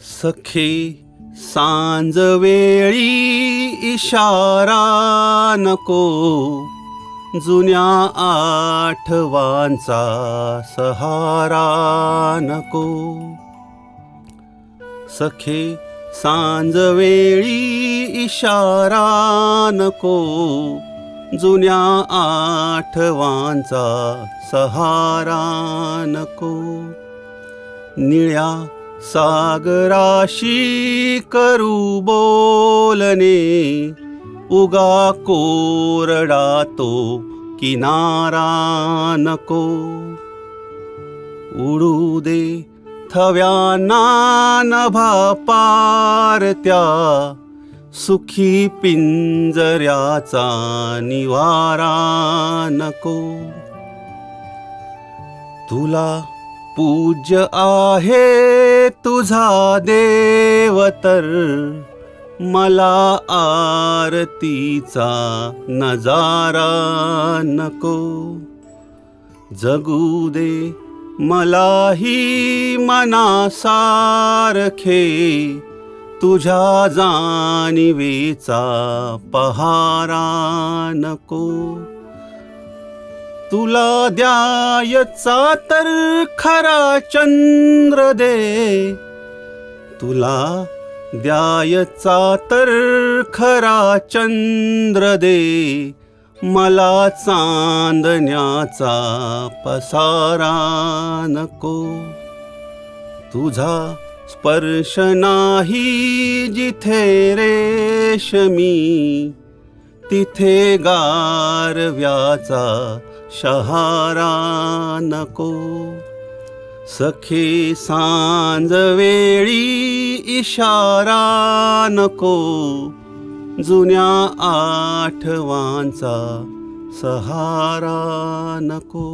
सखे सांजवेळी इशारा नको, जुन्या आठवांचा सहारा नको. सखे सांजवेळी इशारा नको, जुन्या आठवांचा सहारा नको. निळ्या सागराशी करू बोलणे, उगा कोरडा तो किनारा नको. उडू दे थव्यांना नभा पारत्या, सुखी पिंजऱ्याचा निवारा नको. तुला पूज्य आहे तुझा देव तर, मला आरतीचा नजारा नको. जगू दे मलाही मनासारखे, तुझ्या जाणिवेचा पहारा नको. तुला द्यायचा तर खरा चंद्र दे, तुला द्यायचा तर खरा चंद्र दे, मला चांदण्याचा पसारा नको. तुझा स्पर्श नाही जिथे रेशमी, तिथे गारव्याचा शहारा नको. सखे सांजवेळी इशारा नको, जुन्या आठवांचा सहारा नको.